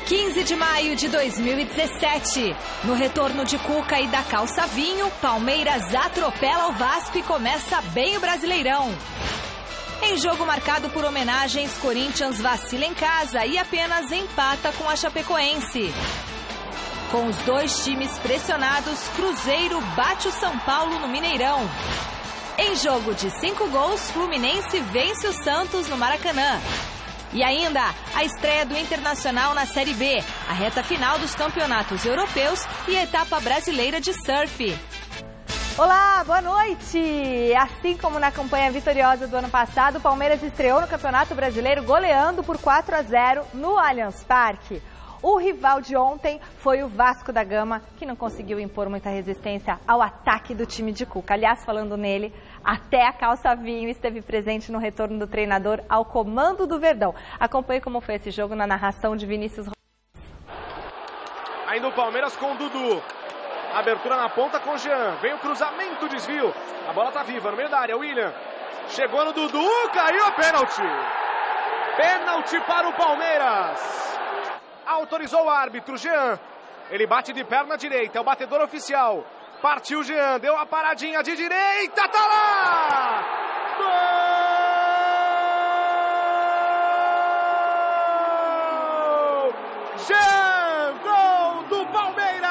15 de maio de 2017. No retorno de Cuca e da Calça Vinho, Palmeiras atropela o Vasco e começa bem o Brasileirão. Em jogo marcado por homenagens, Corinthians vacila em casa e apenas empata com a Chapecoense. Com os dois times pressionados, Cruzeiro bate o São Paulo no Mineirão. Em jogo de 5 gols, Fluminense vence o Santos no Maracanã. E ainda a estreia do Internacional na Série B, a reta final dos campeonatos europeus e a etapa brasileira de surf. Olá, boa noite! Assim como na campanha vitoriosa do ano passado, o Palmeiras estreou no Campeonato Brasileiro goleando por 4-0 no Allianz Parque. O rival de ontem foi o Vasco da Gama, que não conseguiu impor muita resistência ao ataque do time de Cuca. Aliás, falando nele, até a Calça Vinho esteve presente no retorno do treinador ao comando do Verdão. Acompanhe como foi esse jogo na narração de Vinícius. Ainda o Palmeiras com o Dudu. Abertura na ponta com o Jean. Vem o cruzamento, desvio. A bola tá viva no meio da área. William chegou no Dudu, caiu a pênalti. Pênalti para o Palmeiras. Autorizou o árbitro, Jean. Ele bate de perna direita, é o batedor oficial. Partiu Jean, deu a paradinha de direita, tá lá! Gol! Jean, gol do Palmeiras!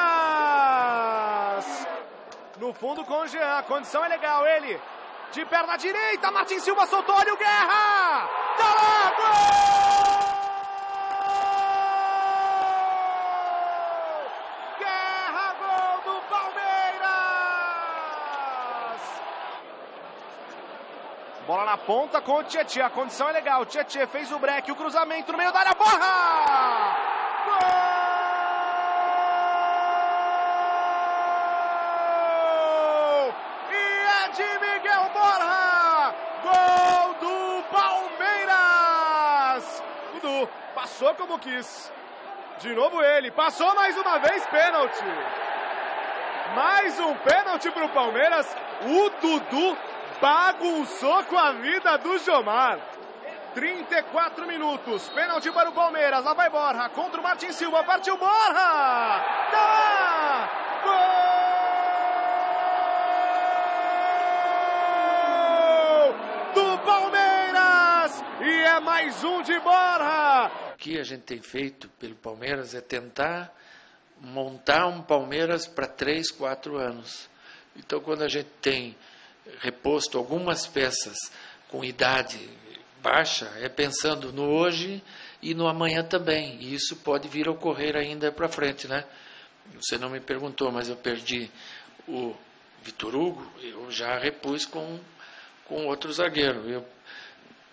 No fundo com o Jean, a condição é legal, ele de perna direita, Martin Silva soltou, olha o Guerra! Tá lá, gol! Bola na ponta com o Tietê, a condição é legal. O Tietê fez o break, o cruzamento no meio da área, Borja! Gol! E é de Miguel Borja! Gol do Palmeiras! Dudu passou como quis. De novo ele, passou mais uma vez, pênalti. Mais um pênalti para o Palmeiras. O Dudu bagunçou com a vida do Jomar. 34 minutos. Pênalti para o Palmeiras. Lá vai Borja contra o Martin Silva. Partiu Borja. Tá! Gol do Palmeiras. E é mais um de Borja. O que a gente tem feito pelo Palmeiras é tentar montar um Palmeiras para 3, 4 anos. Então, quando a gente tem reposto algumas peças com idade baixa, é pensando no hoje e no amanhã também. E isso pode vir a ocorrer ainda para frente, né? Você não me perguntou, mas eu perdi o Vitor Hugo, eu já repus com outro zagueiro. Eu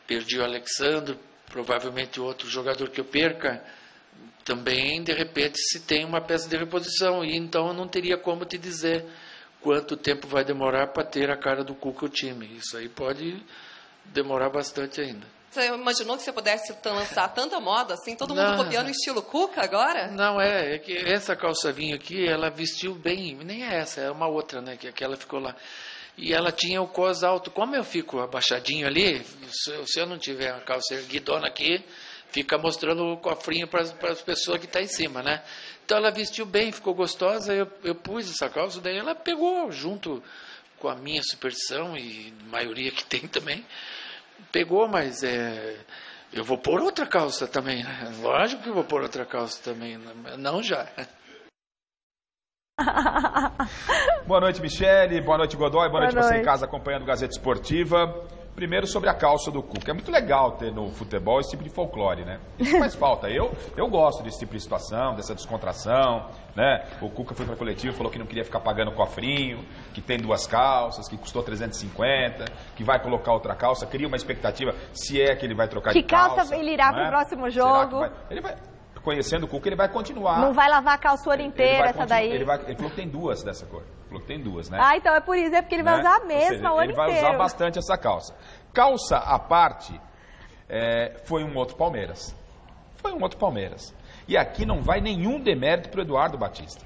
perdi o Alexandre, provavelmente outro jogador que eu perca, também, de repente, se tem uma peça de reposição. E então eu não teria como te dizer quanto tempo vai demorar para ter a cara do Cuca o time. Isso aí pode demorar bastante ainda. Você imaginou que você pudesse lançar tanta moda assim, todo mundo copiando o estilo Cuca agora? Não, é que essa calça vinho aqui, ela vestiu bem, nem é essa, é uma outra, né, que aquela ficou lá. E ela tinha o cos alto. Como eu fico abaixadinho ali, se eu não tiver a calça erguidona aqui, fica mostrando o cofrinho para as pessoas que estão em cima, né? Então ela vestiu bem, ficou gostosa, eu pus essa calça, daí ela pegou junto com a minha superstição, e a maioria que tem também, pegou, mas eu vou pôr outra calça também, né? Lógico que eu vou pôr outra calça também, não já. Boa noite, Michele, boa noite, Godoy, boa noite você em casa acompanhando Gazeta Esportiva. Primeiro sobre a calça do Cuca. É muito legal ter no futebol esse tipo de folclore, né? Isso faz falta. Eu gosto desse tipo de situação, dessa descontração, né? O Cuca foi para coletiva e falou que não queria ficar pagando cofrinho, que tem 2 calças, que custou 350, que vai colocar outra calça. Cria uma expectativa se é que ele vai trocar de calça. Que calça ele irá pro próximo jogo? Ele vai... Conhecendo o Cuca, ele vai continuar. Não vai lavar a calça o ano inteiro, essa daí? Ele falou que tem 2 dessa cor. Falou que tem 2, né? Ah, então é por isso, é porque ele vai usar a mesma o ano inteiro. Ele vai usar bastante essa calça. Calça à parte, foi um outro Palmeiras. Foi um outro Palmeiras. E aqui não vai nenhum demérito para o Eduardo Batista.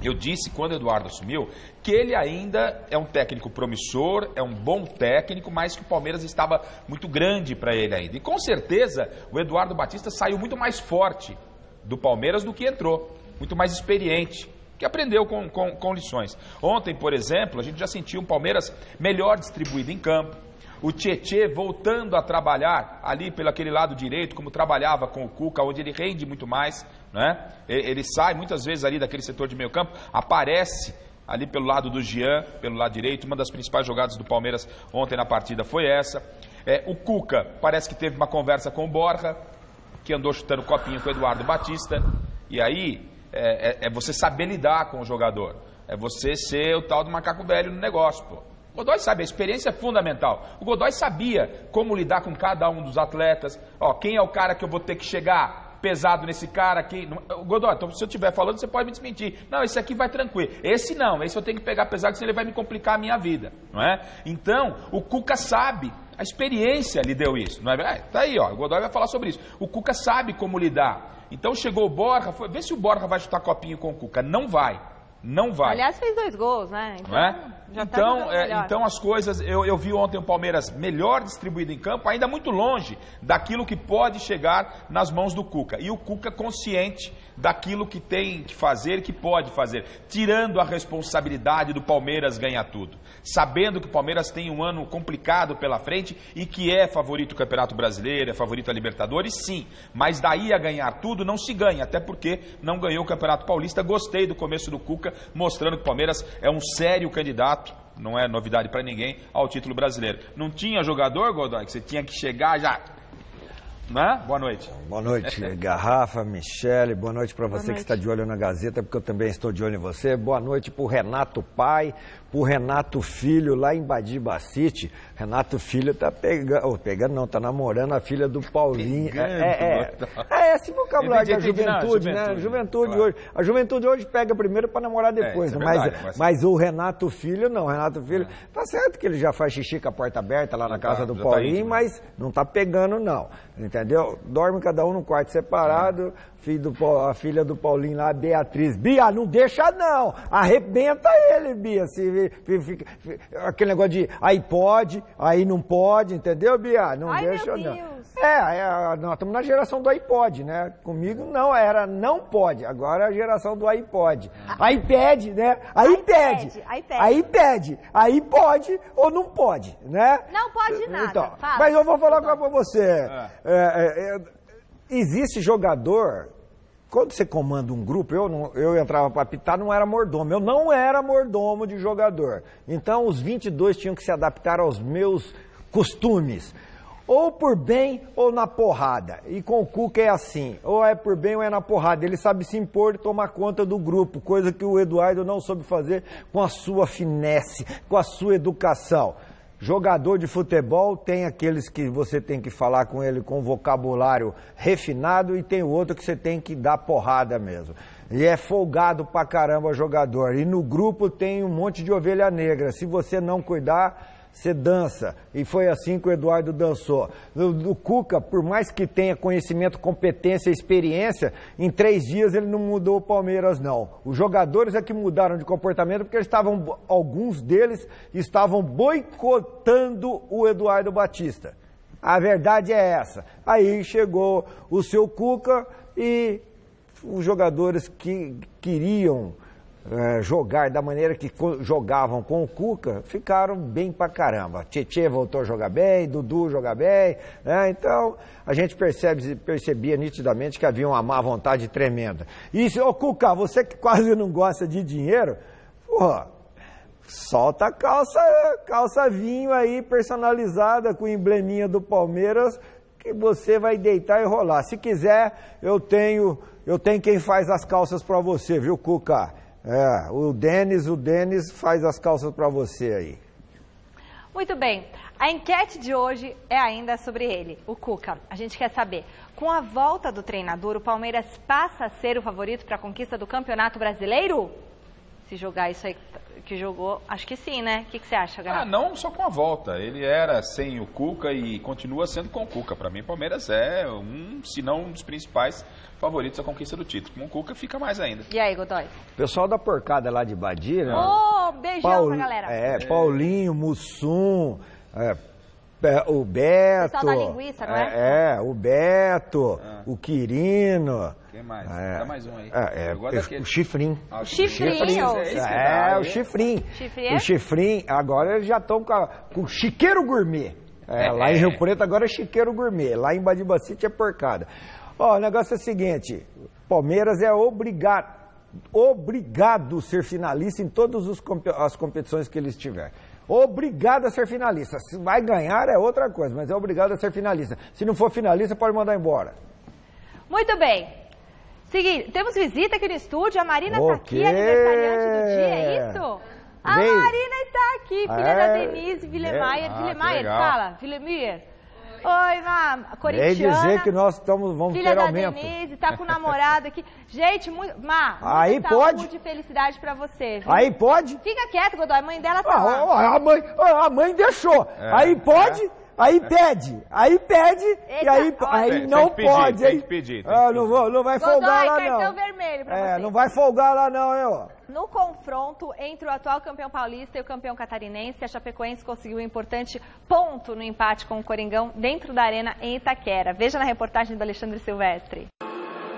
Eu disse, quando o Eduardo assumiu, que ele ainda é um técnico promissor, é um bom técnico, mas que o Palmeiras estava muito grande para ele ainda. E com certeza o Eduardo Batista saiu muito mais forte do Palmeiras do que entrou. Muito mais experiente, que aprendeu com lições. Ontem, por exemplo, a gente já sentiu um Palmeiras melhor distribuído em campo. O Tietê voltando a trabalhar ali pelo aquele lado direito, como trabalhava com o Cuca, onde ele rende muito mais, né? Ele sai muitas vezes ali daquele setor de meio campo, aparece ali pelo lado do Jean, pelo lado direito. Uma das principais jogadas do Palmeiras ontem na partida foi essa. O Cuca parece que teve uma conversa com o Borja, que andou chutando copinho com o Eduardo Batista. E aí é você saber lidar com o jogador. É você ser o tal do macaco velho no negócio, pô. O Godoy sabe, a experiência é fundamental. O Godoy sabia como lidar com cada um dos atletas. Ó, quem é o cara que eu vou ter que chegar pesado nesse cara aqui? Godoy, então se eu estiver falando, você pode me desmentir. Não, esse aqui vai tranquilo. Esse não, esse eu tenho que pegar pesado, senão ele vai me complicar a minha vida, não é? Então, o Cuca sabe, a experiência lhe deu isso, não é? Tá aí, ó, o Godoy vai falar sobre isso. O Cuca sabe como lidar. Então chegou o Borja, vê se o Borja vai chutar copinho com o Cuca. Não vai. Não vai. Aliás, fez 2 gols, né? Então, não é? Então as coisas, eu vi ontem o Palmeiras melhor distribuído em campo, ainda muito longe daquilo que pode chegar nas mãos do Cuca. E o Cuca consciente daquilo que tem que fazer, que pode fazer, tirando a responsabilidade do Palmeiras ganhar tudo. Sabendo que o Palmeiras tem um ano complicado pela frente e que é favorito do Campeonato Brasileiro, é favorito a Libertadores, sim. Mas daí a ganhar tudo não se ganha, até porque não ganhou o Campeonato Paulista. Gostei do começo do Cuca, mostrando que o Palmeiras é um sério candidato, não é novidade para ninguém, ao título brasileiro. Não tinha jogador, Godoy, que você tinha que chegar já... Né? Boa noite. Boa noite, Garrafa, Michele. Boa noite para você que está de olho na Gazeta, porque eu também estou de olho em você. Boa noite para o Renato pai, para o Renato Filho, lá em Badiba City. Renato Filho tá pegando não, tá namorando a filha do Paulinho. Esse vocabulário da juventude, né? Juventude claro. Hoje. A juventude hoje pega primeiro para namorar depois, né? Mas o Renato Filho não. O Renato Filho, tá certo que ele já faz xixi com a porta aberta lá na casa do Paulinho, mas não tá pegando não. Entendeu? Dorme cada um num quarto separado. A filha do Paulinho lá, Beatriz. Bia, não deixa não. Arrebenta ele, Bia. Aquele negócio de aí pode, aí não pode, entendeu, Bia? Não deixa não. Nós estamos na geração do iPod, né? Comigo não, era não pode. Agora é a geração do iPod. iPad, né? Aí pede. Aí pode ou não pode, né? Não pode nada. Então, mas eu vou falar com você. Existe jogador, quando você comanda um grupo, eu entrava para apitar, não era mordomo, eu não era mordomo de jogador. Então os 22 tinham que se adaptar aos meus costumes, ou por bem ou na porrada. E com o Cuca é assim, ou é por bem ou é na porrada. Ele sabe se impor e tomar conta do grupo, coisa que o Eduardo não soube fazer com a sua finesse, com a sua educação. Jogador de futebol tem aqueles que você tem que falar com ele com vocabulário refinado e tem outro que você tem que dar porrada mesmo. E é folgado pra caramba jogador. E no grupo tem um monte de ovelha negra. Se você não cuidar, você dança. E foi assim que o Eduardo dançou. O Cuca, por mais que tenha conhecimento, competência e experiência, em 3 dias ele não mudou o Palmeiras, não. Os jogadores é que mudaram de comportamento porque alguns deles estavam boicotando o Eduardo Batista. A verdade é essa. Aí chegou o seu Cuca e os jogadores que queriam jogar da maneira que jogavam com o Cuca, ficaram bem pra caramba. Tietê voltou a jogar bem, Dudu joga bem, né? Então a gente percebia nitidamente que havia uma má vontade tremenda. E, ô Cuca, você que quase não gosta de dinheiro, porra, solta a calça vinho aí personalizada com o embleminha do Palmeiras, que você vai deitar e rolar. Se quiser, eu tenho quem faz as calças pra você, viu, Cuca? O Denis faz as calças para você aí. Muito bem. A enquete de hoje é ainda sobre ele, o Cuca. A gente quer saber, com a volta do treinador, o Palmeiras passa a ser o favorito para a conquista do Campeonato Brasileiro? Se jogar isso aí que jogou, acho que sim, né? O que você acha, Garrafa? Não só com a volta. Ele era sem o Cuca e continua sendo com o Cuca. Para mim, o Palmeiras é se não um dos principais favoritos à conquista do título. Com o Cuca fica mais ainda. E aí, Godoy? Pessoal da porcada lá de Badira. Beijão pra galera. Paulinho, Mussum, O Beto. O pessoal da linguiça, não é? O Beto, o Quirino. Quem mais? Dá mais um aí. O Chifrinho. O Chifrinho. O Chifrinho. O Chifrinho. Agora eles já estão com o Chiqueiro Gourmet. Lá em Rio Preto agora é Chiqueiro Gourmet. Lá em Badibacite é porcada. Ó, o negócio é o seguinte. Palmeiras é obrigado a ser finalista em todas as competições que eles tiverem. Obrigado a ser finalista. Se vai ganhar é outra coisa, mas é obrigado a ser finalista. Se não for finalista, pode mandar embora. Muito bem. Seguinte, temos visita aqui no estúdio. A Marina está aqui, aniversariante do dia, é isso? A Marina está aqui, filha da Denise Villemaier. Villemaier, fala. Villemaier. Oi, corintiana. Vem dizer que nós vamos ter aumento. Filha da Denise, tá com o namorado aqui. Gente, muita aí saúde e felicidade pra você. Viu? Aí pode? Fica quieto, Godoy, a mãe dela tá lá. A mãe deixou. Aí pode? Aí pede. Aí pede. Eita, e aí não pode. Tem que pedir. Não vai folgar lá, não. Cartão vermelho pra você. Não vai folgar lá, não, hein, ó. No confronto entre o atual campeão paulista e o campeão catarinense, a Chapecoense conseguiu um importante ponto no empate com o Coringão dentro da arena em Itaquera. Veja na reportagem do Alexandre Silvestre.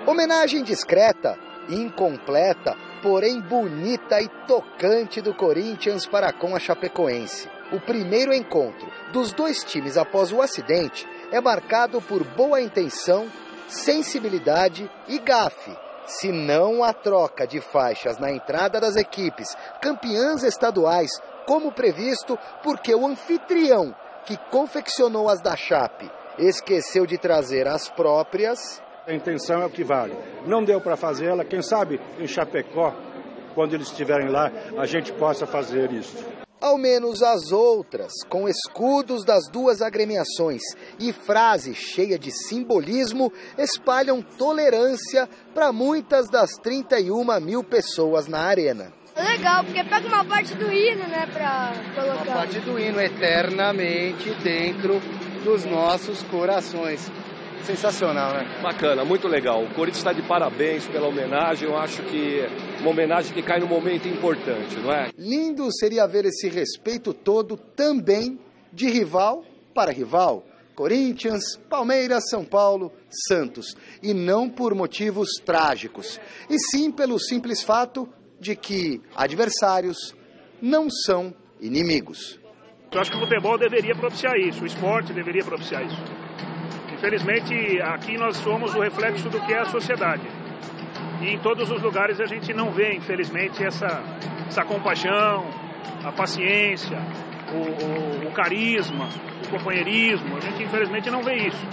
Homenagem discreta, incompleta, porém bonita e tocante do Corinthians para com a Chapecoense. O primeiro encontro dos dois times após o acidente é marcado por boa intenção, sensibilidade e gafe. Se não a troca de faixas na entrada das equipes campeãs estaduais, como previsto, porque o anfitrião que confeccionou as da Chape esqueceu de trazer as próprias. A intenção é o que vale. Não deu para fazê-la, quem sabe em Chapecó, quando eles estiverem lá, a gente possa fazer isso. Ao menos as outras, com escudos das duas agremiações e frase cheia de simbolismo, espalham tolerância para muitas das 31 mil pessoas na arena. É legal, porque pega uma parte do hino, né, pra colocar. Uma parte do hino eternamente dentro dos nossos corações. Sensacional, né? Bacana, muito legal. O Corinthians está de parabéns pela homenagem. Eu acho que é uma homenagem que cai num momento importante, não é? Lindo seria ver esse respeito todo também de rival para rival. Corinthians, Palmeiras, São Paulo, Santos. E não por motivos trágicos, e sim pelo simples fato de que adversários não são inimigos. Eu acho que o futebol deveria propiciar isso, o esporte deveria propiciar isso. Infelizmente, aqui nós somos o reflexo do que é a sociedade. E em todos os lugares a gente não vê, infelizmente, essa compaixão, a paciência, o carisma, o companheirismo. A gente, infelizmente, não vê isso.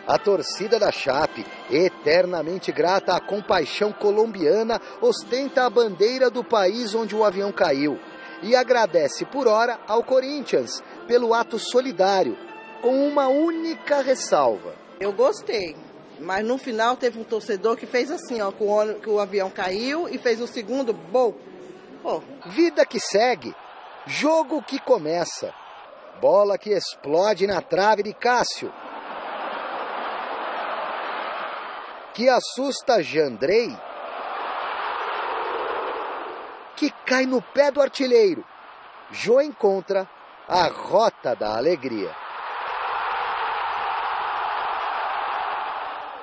A torcida da Chape, eternamente grata à compaixão colombiana, ostenta a bandeira do país onde o avião caiu. E agradece por hora ao Corinthians pelo ato solidário, com uma única ressalva. Eu gostei, mas no final teve um torcedor que fez assim, ó, que o avião caiu e fez o segundo, bom. Vida que segue, jogo que começa, bola que explode na trave de Cássio, que assusta Jandrei, que cai no pé do artilheiro. Jô encontra a rota da alegria.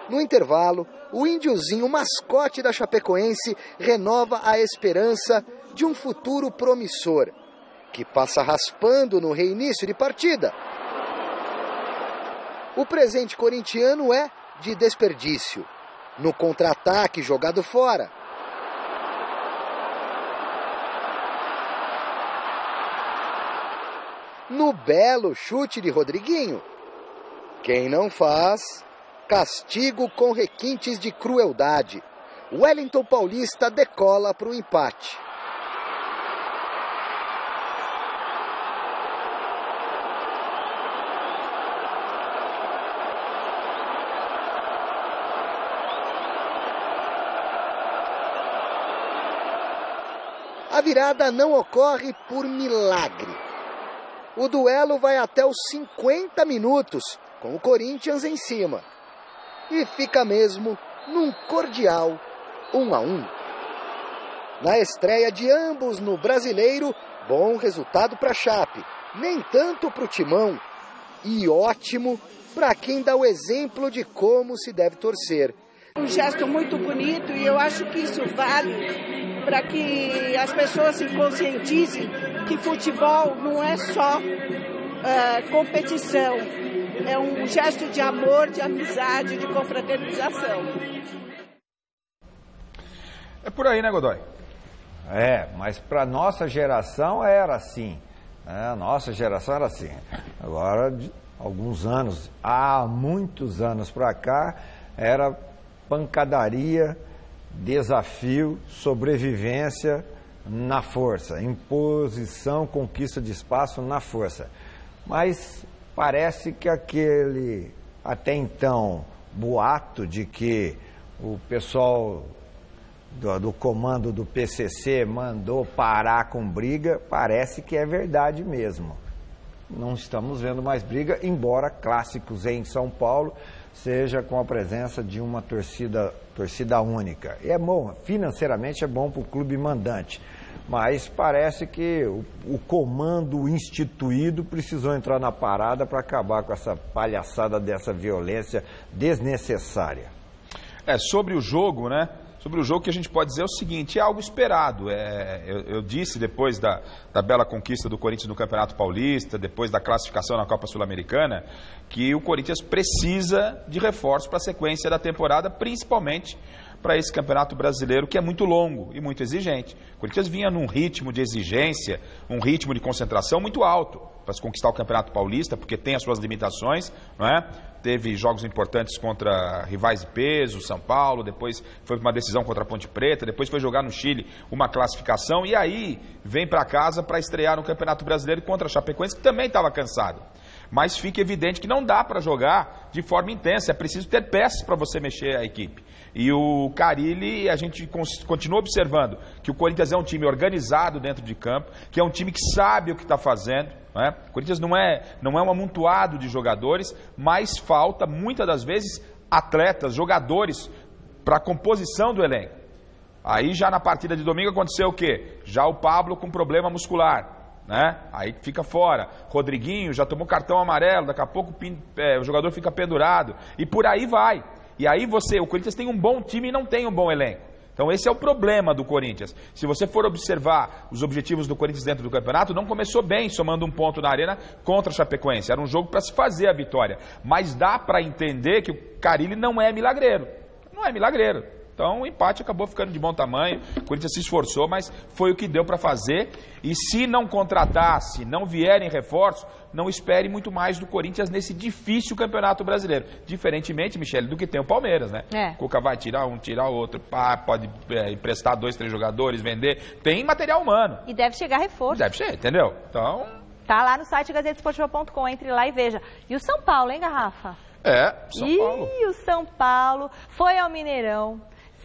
No intervalo, o índiozinho mascote da Chapecoense renova a esperança de um futuro promissor, que passa raspando no reinício de partida. O presente corintiano é de desperdício, no contra-ataque jogado fora. No belo chute de Rodriguinho. Quem não faz, castigo com requintes de crueldade. Wellington Paulista decola para o empate. A virada não ocorre por milagre. O duelo vai até os 50 minutos, com o Corinthians em cima. E fica mesmo num cordial 1-1. Na estreia de ambos no Brasileiro, bom resultado para a Chape, nem tanto para o Timão, e ótimo para quem dá o exemplo de como se deve torcer. Um gesto muito bonito e eu acho que isso vale para que as pessoas se conscientizem que futebol não é só competição, é um gesto de amor, de amizade, de confraternização. É por aí, né, Godoy? Mas para nossa geração era assim. A nossa geração era assim. Agora, de alguns anos, há muitos anos para cá, era pancadaria, desafio, sobrevivência na força, imposição, conquista de espaço na força. Mas parece que aquele, até então, boato de que o pessoal do comando do PCC mandou parar com briga, parece que é verdade mesmo. Não estamos vendo mais briga, embora clássicos em São Paulo seja com a presença de uma torcida única. E é bom, financeiramente é bom para o clube mandante, mas parece que o comando instituído precisou entrar na parada para acabar com essa palhaçada dessa violência desnecessária. Sobre o jogo, né? Sobre o jogo que a gente pode dizer é o seguinte, é algo esperado. Eu disse depois da bela conquista do Corinthians no Campeonato Paulista, depois da classificação na Copa Sul-Americana, que o Corinthians precisa de reforço para a sequência da temporada, principalmente para esse Campeonato Brasileiro, que é muito longo e muito exigente. O Corinthians vinha num ritmo de exigência, um ritmo de concentração muito alto para se conquistar o Campeonato Paulista, porque tem as suas limitações, não é? Teve jogos importantes contra rivais de peso, São Paulo, depois foi uma decisão contra a Ponte Preta, depois foi jogar no Chile uma classificação, e aí vem para casa para estrear no Campeonato Brasileiro contra a Chapecoense, que também estava cansado. Mas fica evidente que não dá para jogar de forma intensa, é preciso ter peças para você mexer a equipe. E o Carille, a gente continua observando que o Corinthians é um time organizado dentro de campo, que é um time que sabe o que está fazendo. Não é? O Corinthians não é um amontoado de jogadores, mas falta, muitas das vezes, atletas, jogadores para a composição do elenco. Aí já na partida de domingo aconteceu o quê? Já o Pablo com problema muscular. Né? Aí fica fora. Rodriguinho já tomou cartão amarelo, daqui a pouco o jogador fica pendurado. E por aí vai. E aí o Corinthians tem um bom time e não tem um bom elenco. Então esse é o problema do Corinthians. Se você for observar os objetivos do Corinthians dentro do campeonato, não começou bem somando um ponto na arena contra a Chapecoense. Era um jogo para se fazer a vitória. Mas dá para entender que o Carille não é milagreiro. Não é milagreiro. Então o empate acabou ficando de bom tamanho, o Corinthians se esforçou, mas foi o que deu para fazer. E se não contratar, se não vierem reforços, não espere muito mais do Corinthians nesse difícil Campeonato Brasileiro. Diferentemente, Michele, do que tem o Palmeiras, né? O Cuca vai tirar um, tirar outro, pode emprestar 2, 3 jogadores, vender. Tem material humano. E deve chegar reforço. Deve chegar, entendeu? Então... Tá lá no site gazetesportiva.com, entre lá e veja. E o São Paulo, hein, Garrafa? São Paulo. E o São Paulo foi ao Mineirão,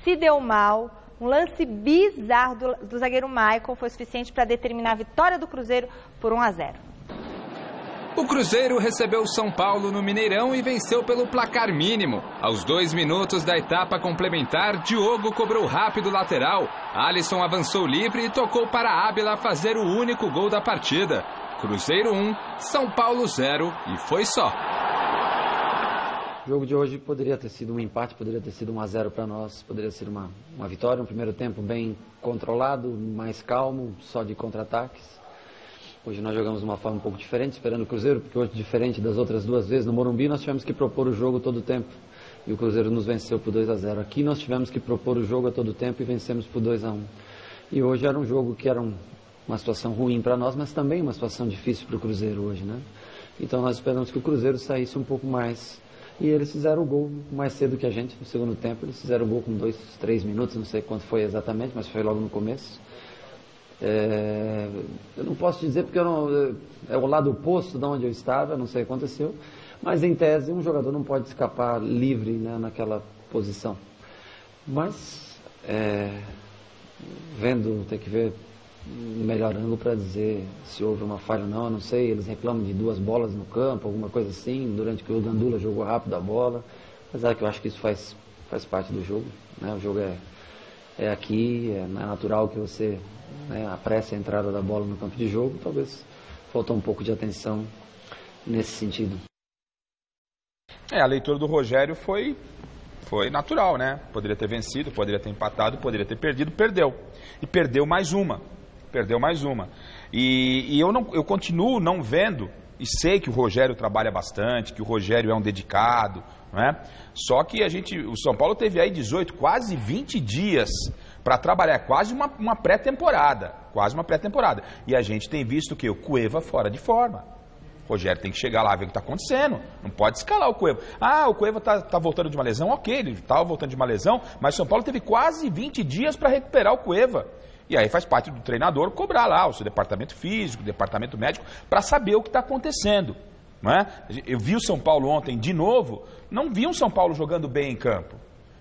se deu mal, um lance bizarro do zagueiro Maicon foi suficiente para determinar a vitória do Cruzeiro por 1-0. O Cruzeiro recebeu o São Paulo no Mineirão e venceu pelo placar mínimo. Aos 2 minutos da etapa complementar, Diogo cobrou rápido o lateral. Alisson avançou livre e tocou para Ábila fazer o único gol da partida. Cruzeiro 1, São Paulo 0 e foi só. O jogo de hoje poderia ter sido um empate, poderia ter sido 1-0 para nós, poderia ser uma vitória, um primeiro tempo bem controlado, mais calmo, só de contra-ataques. Hoje nós jogamos de uma forma um pouco diferente, esperando o Cruzeiro, porque hoje, diferente das outras 2 vezes, no Morumbi nós tivemos que propor o jogo todo o tempo, e o Cruzeiro nos venceu por 2-0. Aqui nós tivemos que propor o jogo a todo tempo e vencemos por 2-1. E hoje era um jogo que era uma situação ruim para nós, mas também uma situação difícil para o Cruzeiro hoje, né? Então nós esperamos que o Cruzeiro saísse um pouco mais. E eles fizeram o gol mais cedo que a gente, no segundo tempo. Eles fizeram o gol com 2, 3 minutos, não sei quanto foi exatamente, mas foi logo no começo. Eu não posso dizer porque é o lado oposto de onde eu estava, não sei o que aconteceu. Mas, em tese, um jogador não pode escapar livre, né, naquela posição. Mas, tem que ver um melhor ângulo para dizer se houve uma falha ou não, eu não sei. Eles reclamam de 2 bolas no campo, alguma coisa assim, durante que o Gandula jogou rápido a bola. Apesar que eu acho que isso faz parte do jogo, né? O jogo é aqui, é natural que você apresse a entrada da bola no campo de jogo. Talvez faltou um pouco de atenção nesse sentido. A leitura do Rogério foi natural, né? Poderia ter vencido, poderia ter empatado, poderia ter perdido, perdeu. E perdeu mais uma. E eu continuo não vendo, e sei que o Rogério trabalha bastante, que o Rogério é um dedicado, né? Só que o São Paulo teve aí 18, quase 20 dias para trabalhar, quase uma pré-temporada, E a gente tem visto que o Cueva fora de forma. O Rogério tem que chegar lá, ver o que está acontecendo. Não pode escalar o Cueva. O Cueva está voltando de uma lesão, ok, ele estava voltando de uma lesão, mas o São Paulo teve quase 20 dias para recuperar o Cueva. E aí faz parte do treinador cobrar lá o seu departamento físico, o departamento médico, para saber o que está acontecendo. Não é? Eu vi o São Paulo ontem de novo, não vi um São Paulo jogando bem em campo.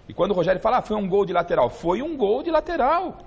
E quando o Rogério fala, foi um gol de lateral, foi um gol de lateral.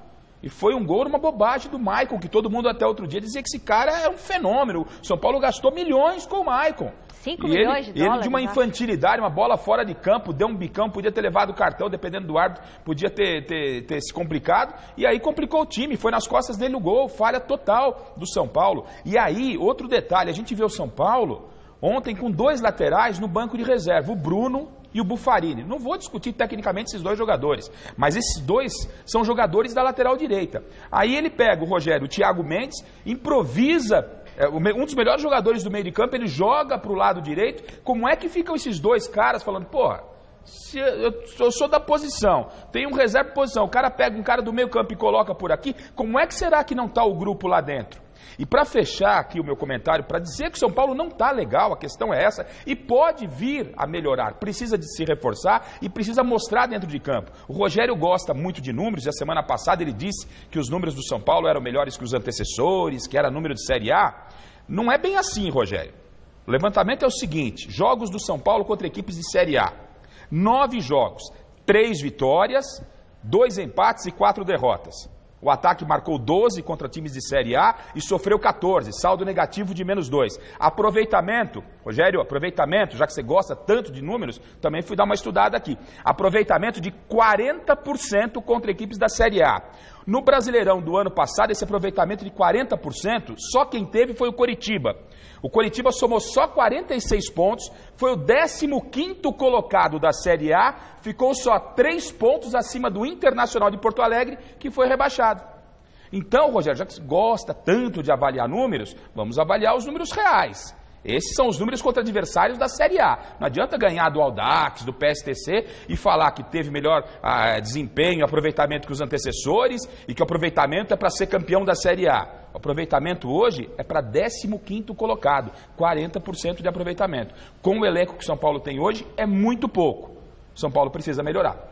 E foi um gol numa bobagem do Maicon, que todo mundo até outro dia dizia que esse cara é um fenômeno. O São Paulo gastou milhões com o Maicon. 5 milhões de dólares. Ele de uma infantilidade, uma bola fora de campo, deu um bicão, podia ter levado o cartão, dependendo do árbitro, podia ter se complicado. E aí complicou o time, foi nas costas dele o gol, falha total do São Paulo. E aí, outro detalhe, a gente vê o São Paulo ontem com 2 laterais no banco de reserva, o Bruno e o Buffarini. Não vou discutir tecnicamente esses 2 jogadores, mas esses 2 são jogadores da lateral direita. Aí ele pega o Rogério, o Thiago Mendes, improvisa, um dos melhores jogadores do meio de campo, ele joga para o lado direito. Como é que ficam esses 2 caras falando, porra, eu sou da posição, tem um reserva de posição, o cara pega um cara do meio campo e coloca por aqui, como é que será que não está o grupo lá dentro? E para fechar aqui o meu comentário, para dizer que o São Paulo não está legal, a questão é essa, e pode vir a melhorar, precisa de se reforçar e precisa mostrar dentro de campo. O Rogério gosta muito de números, e a semana passada ele disse que os números do São Paulo eram melhores que os antecessores, que era número de Série A. Não é bem assim, Rogério. O levantamento é o seguinte, jogos do São Paulo contra equipes de Série A. 9 jogos, 3 vitórias, 2 empates e 4 derrotas. O ataque marcou 12 contra times de Série A e sofreu 14, saldo negativo de -2. Aproveitamento, Rogério, já que você gosta tanto de números, também fui dar uma estudada aqui. Aproveitamento de 40% contra equipes da Série A. No Brasileirão do ano passado, esse aproveitamento de 40%, só quem teve foi o Coritiba. O Coritiba somou só 46 pontos, foi o 15º colocado da Série A, ficou só 3 pontos acima do Internacional de Porto Alegre, que foi rebaixado. Então, Rogério, já que você gosta tanto de avaliar números, vamos avaliar os números reais. Esses são os números contra adversários da Série A. Não adianta ganhar do Audax, do PSTC e falar que teve melhor desempenho, aproveitamento que os antecessores e que o aproveitamento é para ser campeão da Série A. O aproveitamento hoje é para 15º colocado, 40% de aproveitamento. Com o elenco que o São Paulo tem hoje, é muito pouco. O São Paulo precisa melhorar.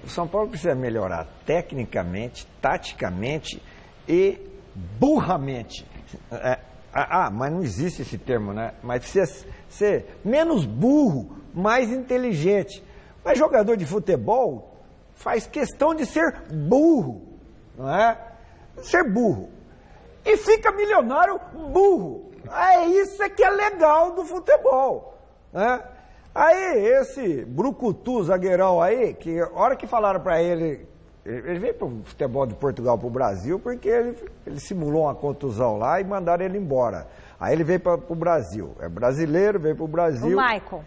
O São Paulo precisa melhorar tecnicamente, taticamente e burramente. Mas não existe esse termo, né? Mas precisa ser menos burro, mais inteligente. Mas jogador de futebol faz questão de ser burro, não é? Ser burro. E fica milionário burro. Isso é que é legal do futebol, né? Aí esse brucutu zagueirão aí, que a hora que falaram pra ele veio pro futebol de Portugal pro Brasil porque ele simulou uma contusão lá e mandaram ele embora. Aí ele veio pro Brasil. É brasileiro, veio pro Brasil. O Maicon.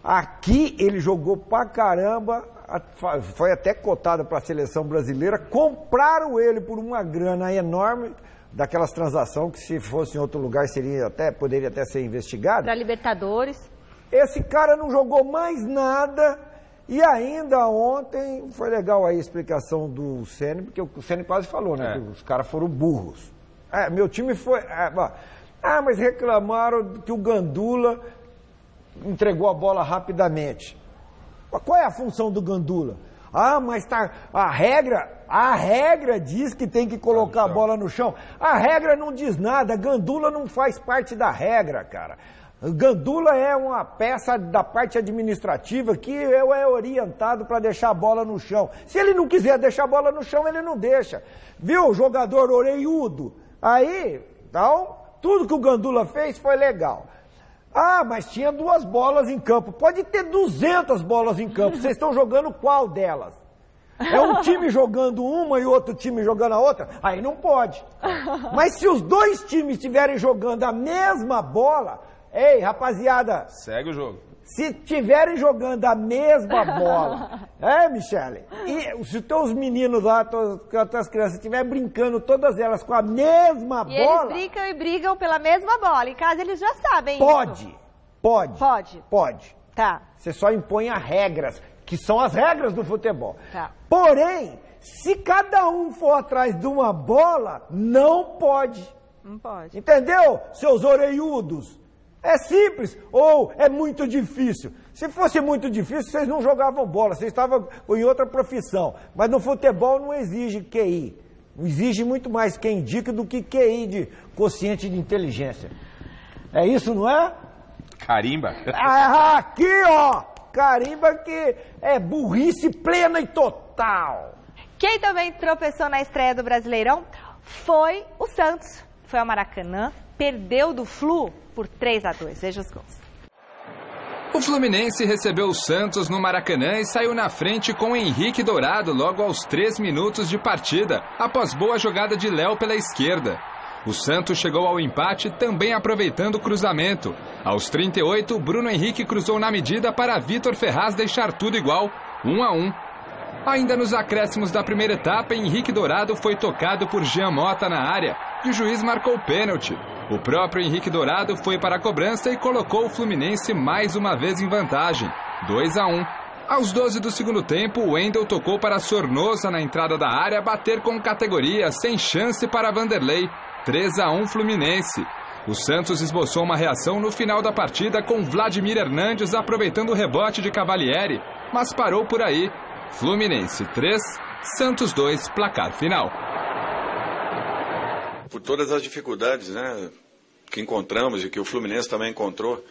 Aqui ele jogou pra caramba, foi até cotado pra seleção brasileira, compraram ele por uma grana enorme, daquelas transações que se fosse em outro lugar poderia até ser investigado. Pra Libertadores. Esse cara não jogou mais nada. E ainda ontem, foi legal aí a explicação do Ceni, porque o Ceni quase falou, né? Que os caras foram burros. Meu time foi... mas reclamaram que o Gandula entregou a bola rapidamente. Mas qual é a função do Gandula? Mas tá... A regra diz que tem que colocar a bola no chão. A regra não diz nada, Gandula não faz parte da regra, cara. Gandula é uma peça da parte administrativa que é orientado para deixar a bola no chão. Se ele não quiser deixar a bola no chão, ele não deixa. Viu, o jogador orelhudo? Aí, então, tudo que o Gandula fez foi legal. Mas tinha 2 bolas em campo. Pode ter 200 bolas em campo. Vocês estão jogando qual delas? É um time jogando uma e outro time jogando a outra? Aí não pode. Mas se os 2 times estiverem jogando a mesma bola, Ei, rapaziada. Segue o jogo. Se tiverem jogando a mesma bola, Michele? E se os teus meninos lá, as tuas crianças estiverem brincando, todas elas com a mesma bola... Eles brincam e brigam pela mesma bola. Em casa eles já sabem isso. Pode. Tá. Você só impõe as regras, que são as regras do futebol. Tá. Porém, se cada um for atrás de uma bola, não pode. Não pode. Entendeu, seus orelhudos? É simples ou é muito difícil? Se fosse muito difícil, vocês não jogavam bola, vocês estavam em outra profissão. Mas no futebol não exige QI. Exige muito mais quem indica do que QI de quociente de inteligência. É isso, não é? Carimba. Aqui, ó. Carimba que é burrice plena e total. Quem também tropeçou na estreia do Brasileirão foi o Santos. Foi ao Maracanã, perdeu do Flu por 3-2. Veja os gols. O Fluminense recebeu o Santos no Maracanã e saiu na frente com Henrique Dourado logo aos 3 minutos de partida, após boa jogada de Léo pela esquerda. O Santos chegou ao empate também aproveitando o cruzamento. Aos 38, Bruno Henrique cruzou na medida para Vitor Ferraz deixar tudo igual, 1-1. Ainda nos acréscimos da primeira etapa, Henrique Dourado foi tocado por Jean Mota na área e o juiz marcou pênalti. O próprio Henrique Dourado foi para a cobrança e colocou o Fluminense mais uma vez em vantagem, 2-1. Aos 12 do segundo tempo, o Wendel tocou para Sornosa na entrada da área bater com categoria, sem chance para Vanderlei, 3-1 Fluminense. O Santos esboçou uma reação no final da partida com Vladimir Hernandes aproveitando o rebote de Cavalieri, mas parou por aí. Fluminense 3, Santos 2, placar final. Por todas as dificuldades, né, que encontramos e que o Fluminense também encontrou,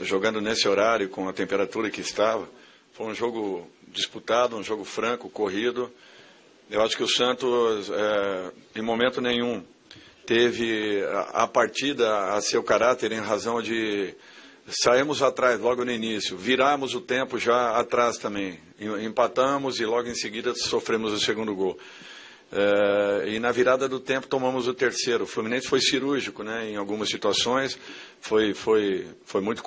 jogando nesse horário com a temperatura que estava, foi um jogo disputado, um jogo franco, corrido. Eu acho que o Santos, em momento nenhum, teve a partida a seu caráter em razão de... Saímos atrás logo no início, viramos o tempo já atrás também, empatamos e logo em seguida sofremos o segundo gol. E na virada do tempo tomamos o terceiro. O Fluminense foi cirúrgico, né, em algumas situações, foi muito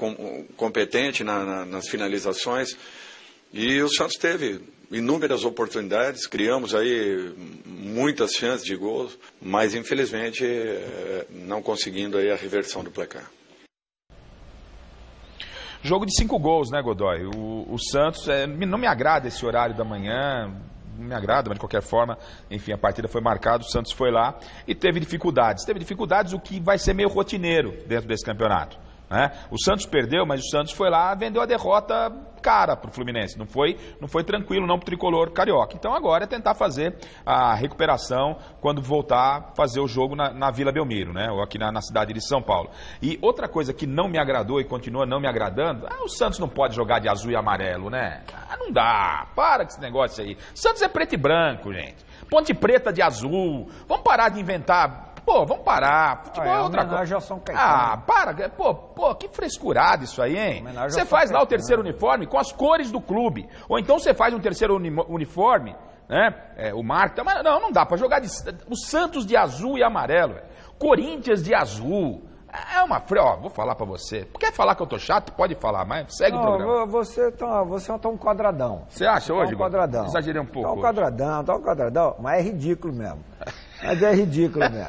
competente nas finalizações e o Santos teve inúmeras oportunidades, criamos aí muitas chances de gols, mas infelizmente não conseguindo aí a reversão do placar. Jogo de 5 gols, né, Godoy? O Santos, não me agrada esse horário da manhã, não me agrada, mas de qualquer forma, enfim, a partida foi marcada, o Santos foi lá e teve dificuldades. Teve dificuldades, o que vai ser meio rotineiro dentro desse campeonato, né? O Santos perdeu, mas o Santos foi lá, vendeu a derrota cara para o Fluminense, não foi tranquilo não para o tricolor carioca. Então agora é tentar fazer a recuperação quando voltar a fazer o jogo na Vila Belmiro, né? Ou aqui na cidade de São Paulo. E outra coisa que não me agradou e continua não me agradando, o Santos não pode jogar de azul e amarelo, né? Não dá, para com esse negócio aí. Santos é preto e branco, gente. Ponte Preta de azul, vamos parar de inventar... Pô, vamos parar. Futebol é outra coisa. Para. Pô, que frescurada isso aí, hein? Você faz lá o terceiro uniforme com as cores do clube. Ou então você faz um terceiro uniforme, né? O Marca. Mas não dá pra jogar o Santos de azul e amarelo. Corinthians de azul. É uma... vou falar pra você. Quer falar que eu tô chato? Pode falar, mas segue o programa. Você tá um quadradão. Você acha hoje? Um quadradão. Exagerei um pouco. Tá um quadradão, mas é ridículo mesmo. Mas é ridículo mesmo.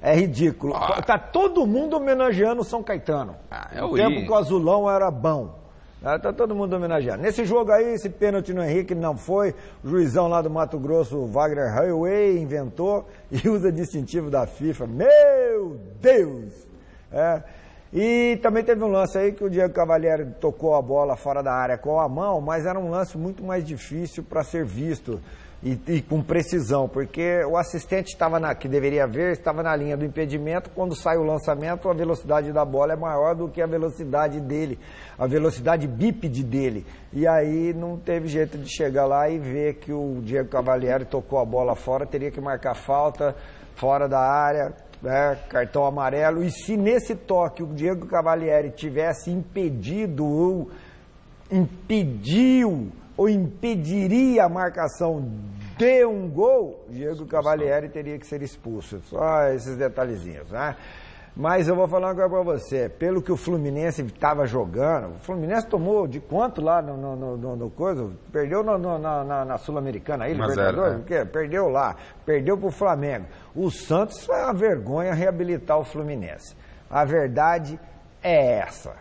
É ridículo. Tá todo mundo homenageando o São Caetano. No tempo que o azulão era bom. Tá todo mundo homenageando. Nesse jogo aí, esse pênalti no Henrique não foi. O juizão lá do Mato Grosso, o Wagner Highway, inventou e usa distintivo da FIFA. Meu Deus! E também teve um lance aí que o Diego Cavalieri tocou a bola fora da área com a mão, mas era um lance muito mais difícil para ser visto e com precisão, porque o assistente que deveria ver, estava na linha do impedimento. Quando sai o lançamento, a velocidade da bola é maior do que a velocidade dele, a velocidade bípede dele. E aí não teve jeito de chegar lá e ver que o Diego Cavalieri tocou a bola fora, teria que marcar falta fora da área, cartão amarelo. E se nesse toque o Diego Cavalieri tivesse impedido ou impediria a marcação de um gol, Diego Cavalieri teria que ser expulso. Só esses detalhezinhos, né? Mas eu vou falar agora para você, pelo que o Fluminense estava jogando, o Fluminense tomou de quanto lá no coisa? Perdeu na Sul-Americana aí, Libertadores? Perdeu lá, perdeu para o Flamengo. O Santos foi uma vergonha reabilitar o Fluminense. A verdade é essa,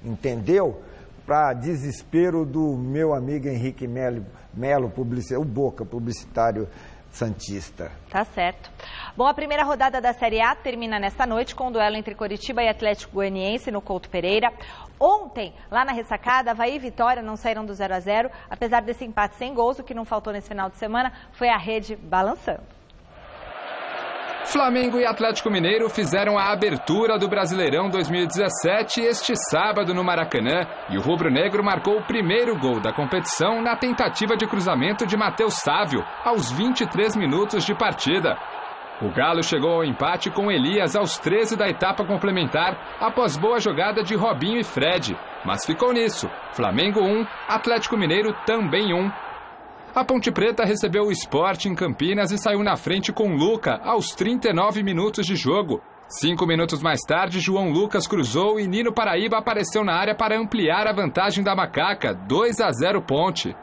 entendeu? Para desespero do meu amigo Henrique Melo, o Boca, publicitário santista. Tá certo. Bom, a primeira rodada da Série A termina nesta noite com o duelo entre Coritiba e Atlético Goianiense no Couto Pereira. Ontem, lá na ressacada, Avaí e Vitória não saíram do 0-0. Apesar desse empate sem gols, o que não faltou nesse final de semana foi a rede balançando. Flamengo e Atlético Mineiro fizeram a abertura do Brasileirão 2017 este sábado no Maracanã e o rubro-negro marcou o primeiro gol da competição na tentativa de cruzamento de Matheus Sávio, aos 23 minutos de partida. O Galo chegou ao empate com Elias aos 13 da etapa complementar, após boa jogada de Robinho e Fred, mas ficou nisso, Flamengo 1, Atlético Mineiro também 1. A Ponte Preta recebeu o Sport em Campinas e saiu na frente com Luca aos 39 minutos de jogo. 5 minutos mais tarde, João Lucas cruzou e Nino Paraíba apareceu na área para ampliar a vantagem da Macaca, 2-0 Ponte.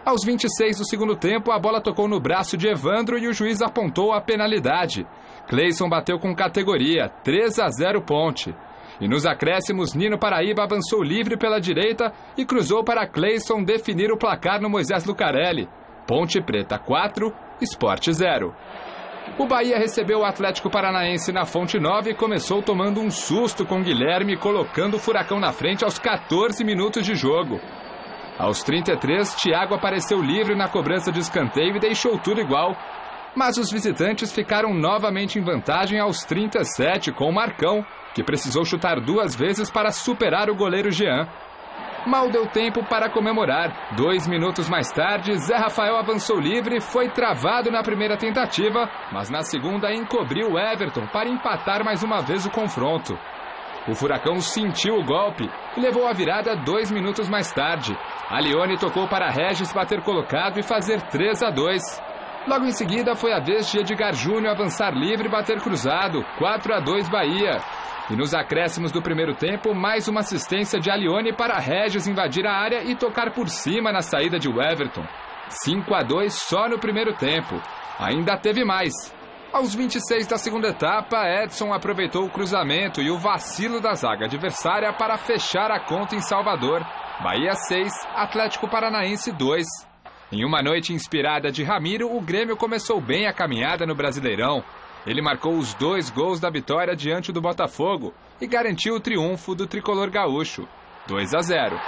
Aos 26 do segundo tempo, a bola tocou no braço de Evandro e o juiz apontou a penalidade. Cleison bateu com categoria, 3-0 Ponte. E nos acréscimos, Nino Paraíba avançou livre pela direita e cruzou para Cleison definir o placar no Moisés Lucarelli. Ponte Preta 4, Sport 0. O Bahia recebeu o Atlético Paranaense na Fonte Nova e começou tomando um susto com Guilherme, colocando o Furacão na frente aos 14 minutos de jogo. Aos 33, Thiago apareceu livre na cobrança de escanteio e deixou tudo igual. Mas os visitantes ficaram novamente em vantagem aos 37 com o Marcão, que precisou chutar 2 vezes para superar o goleiro Jean. Mal deu tempo para comemorar. 2 minutos mais tarde, Zé Rafael avançou livre e foi travado na primeira tentativa, mas na segunda encobriu Everton para empatar mais uma vez o confronto. O Furacão sentiu o golpe e levou a virada 2 minutos mais tarde. Alione tocou para Regis bater colocado e fazer 3-2. Logo em seguida foi a vez de Edgar Júnior avançar livre e bater cruzado, 4-2 Bahia. E nos acréscimos do primeiro tempo, mais uma assistência de Alione para Regis invadir a área e tocar por cima na saída de Everton. 5-2 só no primeiro tempo. Ainda teve mais. Aos 26 da segunda etapa, Edson aproveitou o cruzamento e o vacilo da zaga adversária para fechar a conta em Salvador. Bahia 6, Atlético Paranaense 2. Em uma noite inspirada de Ramiro, o Grêmio começou bem a caminhada no Brasileirão. Ele marcou os 2 gols da vitória diante do Botafogo e garantiu o triunfo do tricolor gaúcho, 2-0.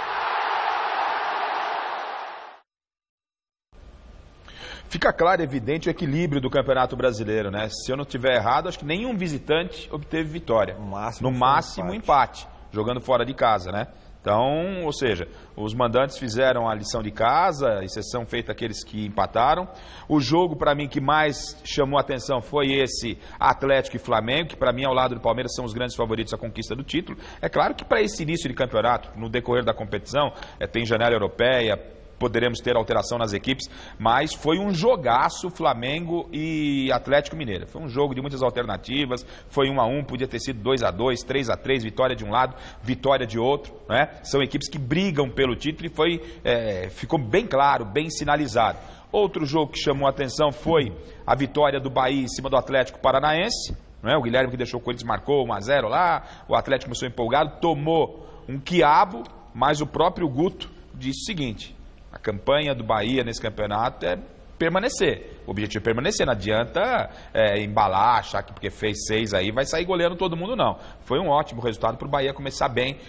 Fica claro e evidente o equilíbrio do Campeonato Brasileiro, né? Se eu não estiver errado, acho que nenhum visitante obteve vitória. No máximo empate, jogando fora de casa, né? Então, ou seja, os mandantes fizeram a lição de casa, exceção feita aqueles que empataram. O jogo, para mim, que mais chamou a atenção foi esse Atlético e Flamengo, que para mim, ao lado do Palmeiras, são os grandes favoritos à conquista do título. É claro que para esse início de campeonato, no decorrer da competição, tem janela europeia, poderemos ter alteração nas equipes, mas foi um jogaço Flamengo e Atlético Mineiro. Foi um jogo de muitas alternativas, foi 1-1, podia ter sido 2-2, 3-3, vitória de um lado, vitória de outro, né? São equipes que brigam pelo título e ficou bem claro, bem sinalizado. Outro jogo que chamou a atenção foi a vitória do Bahia em cima do Atlético Paranaense, né? O Guilherme que deixou o Corinthians marcou 1-0 lá, o Atlético começou empolgado, tomou um quiabo, mas o próprio Guto disse o seguinte: a campanha do Bahia nesse campeonato é permanecer. O objetivo é permanecer. Não adianta embalar, achar que porque fez 6 aí vai sair goleando todo mundo, não. Foi um ótimo resultado para o Bahia começar bem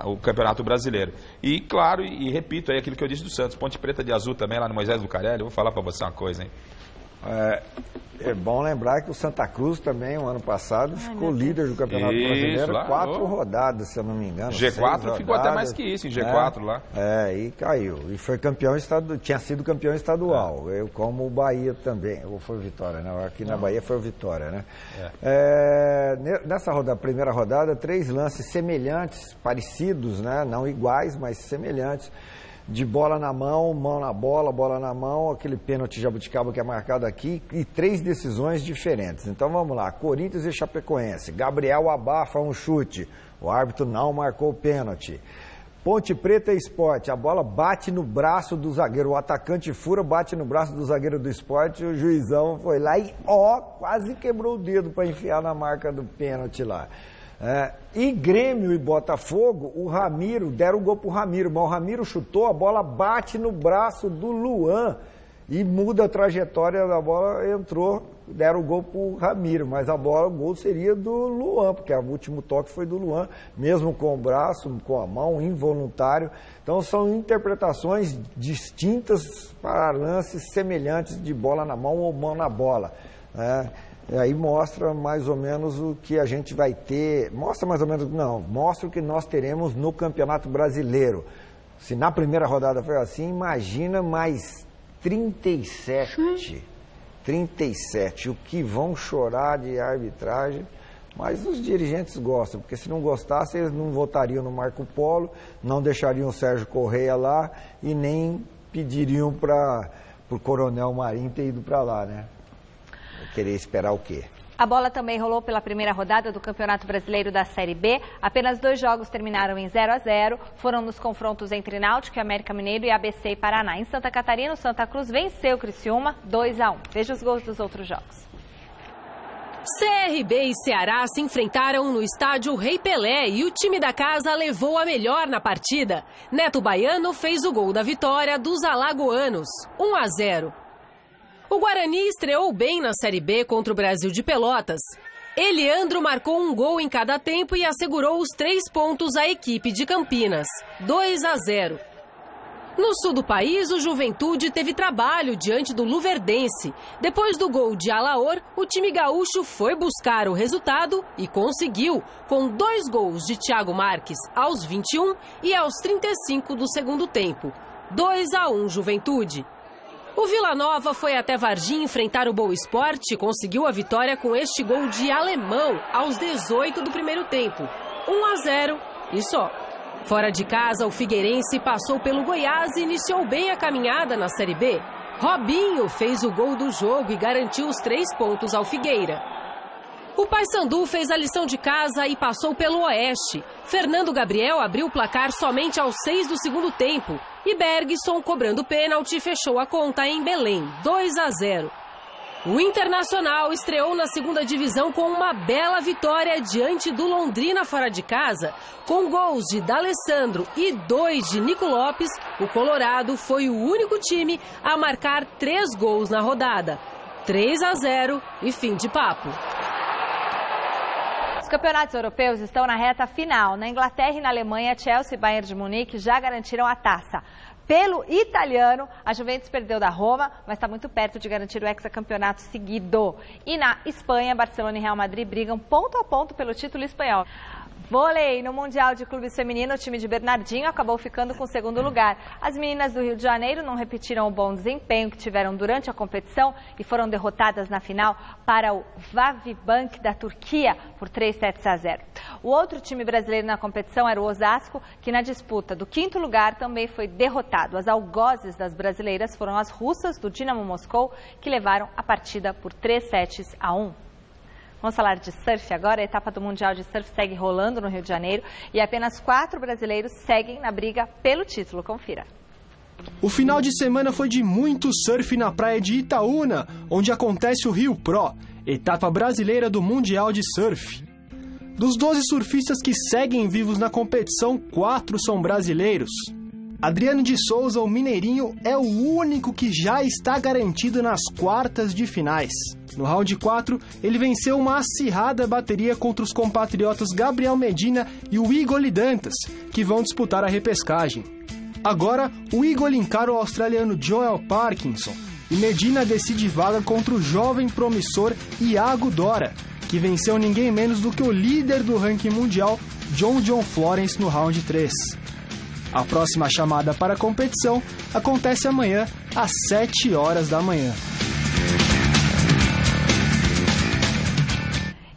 o Campeonato Brasileiro. E, claro, e repito aí aquilo que eu disse do Santos. Ponte Preta de azul também, lá no Moisés Lucarelli. Eu vou falar para você uma coisa, hein? É bom lembrar que o Santa Cruz também, o ano passado, ficou líder do Campeonato Brasileiro, 4 rodadas, se eu não me engano. G4 ficou até mais que isso, em G4 lá. E caiu. E foi campeão estadual, tinha sido campeão estadual. Eu, como o Bahia também, ou foi o Vitória, né? Aqui na Bahia foi o Vitória, né? Nessa primeira rodada, 3 lances semelhantes, parecidos, né? Não iguais, mas semelhantes. de bola na mão, mão na bola, bola na mão, aquele pênalti jabuticaba que é marcado aqui, e 3 decisões diferentes. Então vamos lá, Corinthians e Chapecoense, Gabriel abafa um chute, o árbitro não marcou o pênalti. Ponte Preta e Sport, a bola bate no braço do zagueiro, o atacante fura, bate no braço do zagueiro do Sport, e o juizão foi lá e quase quebrou o dedo para enfiar na marca do pênalti lá. E Grêmio e Botafogo, o Ramiro, deram o gol pro Ramiro, mas o Ramiro chutou, a bola bate no braço do Luan e muda a trajetória da bola, entrou, deram o gol pro Ramiro, mas o gol seria do Luan, porque o último toque foi do Luan, mesmo com o braço, com a mão, involuntário. Então são interpretações distintas para lances semelhantes de bola na mão ou mão na bola. E aí mostra mais ou menos o que a gente vai ter, mostra o que nós teremos no Campeonato Brasileiro. Se na primeira rodada foi assim, imagina mais 37, o que vão chorar de arbitragem, mas os dirigentes gostam, porque se não gostassem, eles não votariam no Marco Polo, não deixariam o Sérgio Correia lá e nem pediriam para o Coronel Marinho ter ido para lá, né? Querer esperar o quê? A bola também rolou pela primeira rodada do Campeonato Brasileiro da Série B. Apenas 2 jogos terminaram em 0-0. Foram nos confrontos entre Náutico e América Mineiro e ABC e Paraná. Em Santa Catarina, o Santa Cruz venceu o Criciúma 2-1. Veja os gols dos outros jogos. CRB e Ceará se enfrentaram no estádio Rei Pelé e o time da casa levou a melhor na partida. Neto Baiano fez o gol da vitória dos alagoanos, 1-0. O Guarani estreou bem na Série B contra o Brasil de Pelotas. Eliandro marcou um gol em cada tempo e assegurou os 3 pontos à equipe de Campinas, 2-0. No sul do país, o Juventude teve trabalho diante do Luverdense. Depois do gol de Alaor, o time gaúcho foi buscar o resultado e conseguiu, com 2 gols de Thiago Marques aos 21 e aos 35 do segundo tempo. 2-1 Juventude. O Vila Nova foi até Varginha enfrentar o Boa Esporte e conseguiu a vitória com este gol de Alemão aos 18 do primeiro tempo. 1-0 e só. Fora de casa, o Figueirense passou pelo Goiás e iniciou bem a caminhada na Série B. Robinho fez o gol do jogo e garantiu os 3 pontos ao Figueira. O Paysandu fez a lição de casa e passou pelo Oeste. Fernando Gabriel abriu o placar somente aos 6 do segundo tempo. E Bergson, cobrando pênalti, fechou a conta em Belém, 2-0. O Internacional estreou na segunda divisão com uma bela vitória diante do Londrina fora de casa. Com gols de D'Alessandro e 2 de Nico Lopes, o Colorado foi o único time a marcar 3 gols na rodada. 3-0 e fim de papo. Os campeonatos europeus estão na reta final. Na Inglaterra e na Alemanha, Chelsea e Bayern de Munique já garantiram a taça. Pelo italiano, a Juventus perdeu da Roma, mas está muito perto de garantir o hexacampeonato seguido. E na Espanha, Barcelona e Real Madrid brigam ponto a ponto pelo título espanhol. Vôlei, no Mundial de Clubes Feminino, o time de Bernardinho acabou ficando com o 2º lugar. As meninas do Rio de Janeiro não repetiram o bom desempenho que tiveram durante a competição e foram derrotadas na final para o Vavibank da Turquia por 3-0. O outro time brasileiro na competição era o Osasco, que na disputa do 5º lugar também foi derrotado. As algozes das brasileiras foram as russas do Dinamo Moscou, que levaram a partida por 3-1. Vamos falar de surf agora. A etapa do Mundial de Surf segue rolando no Rio de Janeiro e apenas 4 brasileiros seguem na briga pelo título. Confira. O final de semana foi de muito surf na praia de Itaúna, onde acontece o Rio Pro, etapa brasileira do Mundial de Surf. Dos 12 surfistas que seguem vivos na competição, 4 são brasileiros. Adriano de Souza, o mineirinho, é o único que já está garantido nas quartas de finais. No round 4, ele venceu uma acirrada bateria contra os compatriotas Gabriel Medina e o Igor Dantas, que vão disputar a repescagem. Agora, o Igor encara o australiano Joel Parkinson e Medina decide vaga contra o jovem promissor Iago Dora, que venceu ninguém menos do que o líder do ranking mundial, John Florence, no round 3. A próxima chamada para a competição acontece amanhã, às 7 horas da manhã.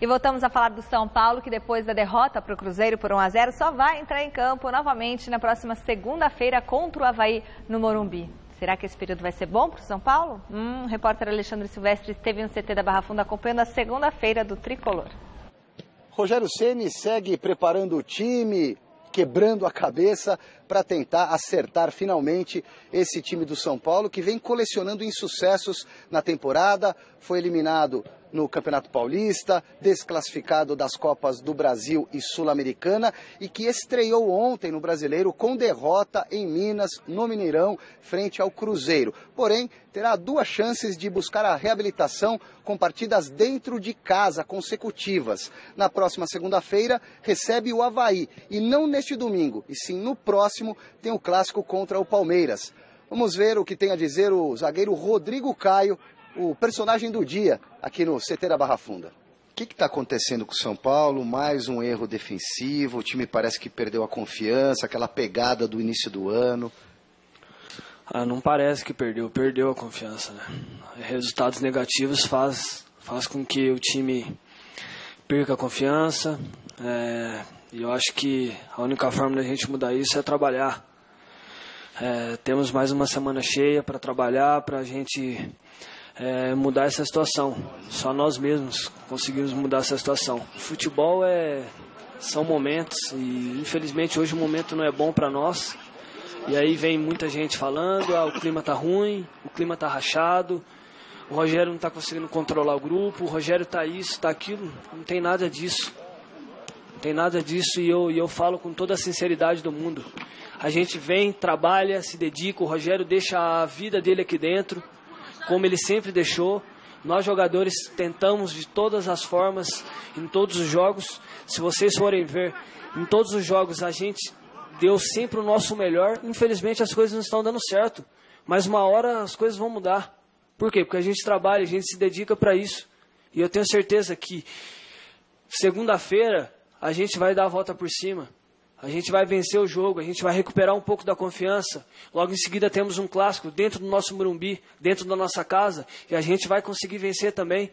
E voltamos a falar do São Paulo, que depois da derrota para o Cruzeiro por 1-0, só vai entrar em campo novamente na próxima segunda-feira contra o Avaí no Morumbi. Será que esse período vai ser bom para o São Paulo? O repórter Alexandre Silvestre esteve no CT da Barra Funda acompanhando a segunda-feira do Tricolor. Rogério Ceni segue preparando o time, quebrando a cabeça para tentar acertar finalmente esse time do São Paulo, que vem colecionando insucessos na temporada, foi eliminado no Campeonato Paulista, desclassificado das Copas do Brasil e Sul-Americana e que estreou ontem no Brasileiro com derrota em Minas, no Mineirão, frente ao Cruzeiro. Porém, terá 2 chances de buscar a reabilitação com partidas dentro de casa consecutivas. Na próxima segunda-feira, recebe o Avaí e não neste domingo, e sim no próximo, tem o clássico contra o Palmeiras. Vamos ver o que tem a dizer o zagueiro Rodrigo Caio, o personagem do dia aqui no CT da Barra Funda. O que está acontecendo com o São Paulo? Mais um erro defensivo, o time parece que perdeu a confiança, aquela pegada do início do ano. Não parece que perdeu a confiança, né? Resultados negativos faz com que o time perca a confiança, e eu acho que a única forma da gente mudar isso é trabalhar. Temos mais uma semana cheia para trabalhar, para a gente mudar essa situação. Só nós mesmos conseguimos mudar essa situação. O futebol são momentos e infelizmente hoje o momento não é bom para nós. E aí vem muita gente falando, o clima tá ruim, o clima tá rachado, o Rogério não tá conseguindo controlar o grupo, o Rogério tá isso, tá aquilo. Não tem nada disso. Não tem nada disso e eu falo com toda a sinceridade do mundo. A gente vem, trabalha, se dedica, o Rogério deixa a vida dele aqui dentro, como ele sempre deixou. Nós jogadores tentamos de todas as formas, em todos os jogos. Se vocês forem ver, em todos os jogos a gente deu sempre o nosso melhor. Infelizmente as coisas não estão dando certo, mas uma hora as coisas vão mudar. Por quê? Porque a gente trabalha, a gente se dedica para isso. E eu tenho certeza que segunda-feira a gente vai dar a volta por cima. A gente vai vencer o jogo, a gente vai recuperar um pouco da confiança. Logo em seguida temos um clássico dentro do nosso Morumbi, dentro da nossa casa, e a gente vai conseguir vencer também.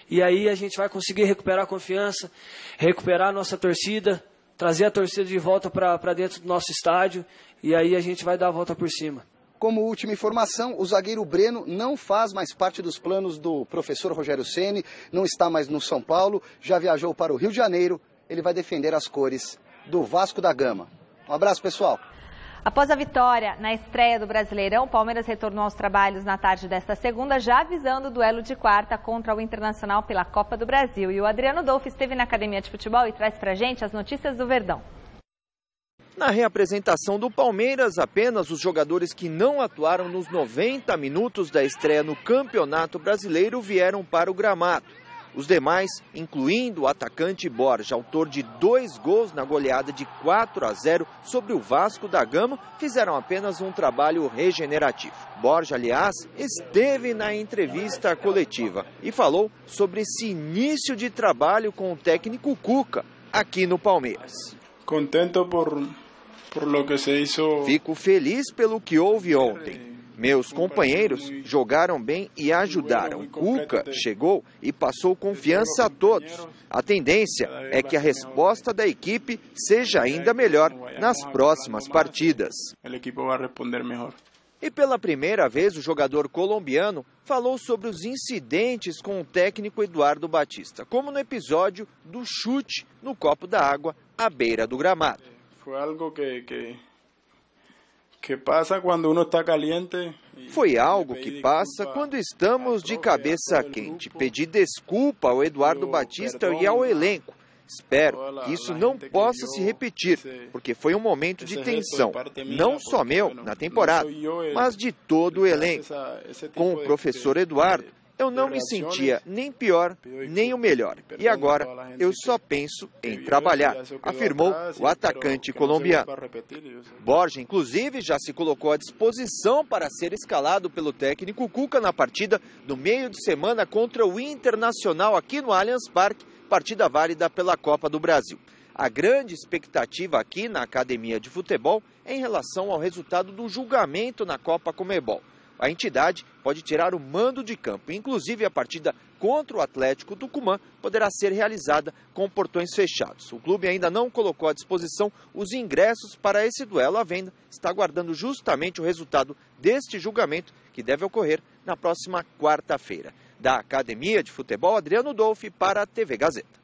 E aí a gente vai conseguir recuperar a confiança, recuperar a nossa torcida, trazer a torcida de volta para dentro do nosso estádio, e aí a gente vai dar a volta por cima. Como última informação, o zagueiro Breno não faz mais parte dos planos do professor Rogério Ceni, não está mais no São Paulo, já viajou para o Rio de Janeiro, ele vai defender as cores do Vasco da Gama. Um abraço, pessoal. Após a vitória na estreia do Brasileirão, o Palmeiras retornou aos trabalhos na tarde desta segunda, já avisando o duelo de quarta contra o Internacional pela Copa do Brasil. E o Adriano Dolfi esteve na Academia de Futebol e traz pra gente as notícias do Verdão. Na reapresentação do Palmeiras, apenas os jogadores que não atuaram nos 90 minutos da estreia no Campeonato Brasileiro vieram para o gramado. Os demais, incluindo o atacante Borja, autor de 2 gols na goleada de 4-0 sobre o Vasco da Gama, fizeram apenas um trabalho regenerativo. Borja, aliás, esteve na entrevista coletiva e falou sobre esse início de trabalho com o técnico Cuca aqui no Palmeiras. Contento por lo que se hizo. Fico feliz pelo que houve ontem. Meus companheiros jogaram bem e ajudaram. Cuca chegou e passou confiança a todos. A tendência é que a resposta da equipe seja ainda melhor nas próximas partidas. E pela primeira vez, o jogador colombiano falou sobre os incidentes com o técnico Eduardo Batista, como no episódio do chute no copo da água à beira do gramado. Foi algo que passa quando uno está caliente. Foi algo que passa quando estamos de cabeça quente. Pedi desculpa ao Eduardo Batista e ao elenco. Espero que isso não possa se repetir, porque foi um momento de tensão, não só meu na temporada, mas de todo o elenco. Com o professor Eduardo, eu não me sentia nem pior, nem o melhor. E agora eu só penso em trabalhar, afirmou o atacante colombiano. Borja, inclusive, já se colocou à disposição para ser escalado pelo técnico Cuca na partida do meio de semana contra o Internacional aqui no Allianz Parque, partida válida pela Copa do Brasil. A grande expectativa aqui na Academia de Futebol é em relação ao resultado do julgamento na Copa Conmebol. A entidade pode tirar o mando de campo, inclusive a partida contra o Atlético Tucumã poderá ser realizada com portões fechados. O clube ainda não colocou à disposição os ingressos para esse duelo à venda. Está aguardando justamente o resultado deste julgamento, que deve ocorrer na próxima quarta-feira. Da Academia de Futebol, Adriano Dolfi para a TV Gazeta.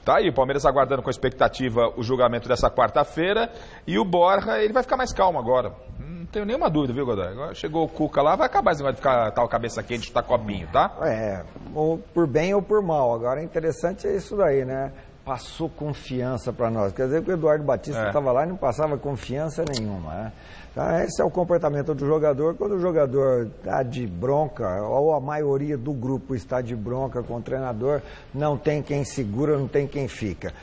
Tá aí, o Palmeiras aguardando com expectativa o julgamento dessa quarta-feira. E o Borja, ele vai ficar mais calmo agora. Não tenho nenhuma dúvida, viu, Godoy? Agora chegou o Cuca lá, vai acabar esse negócio de ficar tal cabeça quente, chutar copinho, tá? Ou por bem ou por mal. Agora, interessante é isso daí, né? Passou confiança para nós. Quer dizer que o Eduardo Batista estava lá e não passava confiança nenhuma, né? Esse é o comportamento do jogador. Quando o jogador está de bronca, ou a maioria do grupo está de bronca com o treinador, não tem quem segura, não tem quem fica.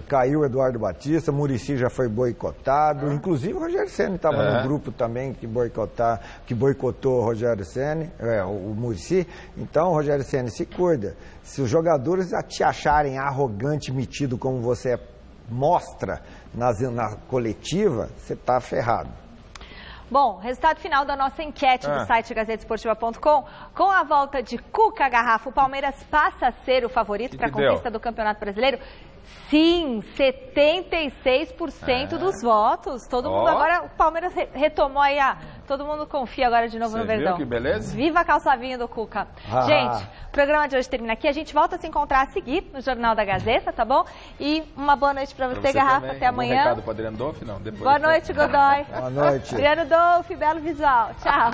Caiu o Eduardo Batista, Muricy já foi boicotado, inclusive o Rogério Ceni estava no grupo também que boicotou o Rogério Ceni, o Muricy. Então o Rogério Ceni se cuida. Se os jogadores te acharem arrogante, metido como você mostra na coletiva, você está ferrado. Bom, resultado final da nossa enquete do site gazetesportiva.com. Com a volta de Cuca Garrafa, o Palmeiras passa a ser o favorito para a conquista do Campeonato Brasileiro? Sim, 76% dos votos. Todo mundo agora, o Palmeiras retomou aí, todo mundo confia agora de novo no Verdão. Viu que beleza? Viva a calçavinha do Cuca. Gente, o programa de hoje termina aqui. A gente volta a se encontrar a seguir no Jornal da Gazeta, tá bom? E uma boa noite pra você, Garrafa. Também. Até amanhã. Um recado pro Adriano Dolfi? Não, depois. Boa noite, Godoy. Boa noite. Adriano Dolfi, belo visual. Tchau.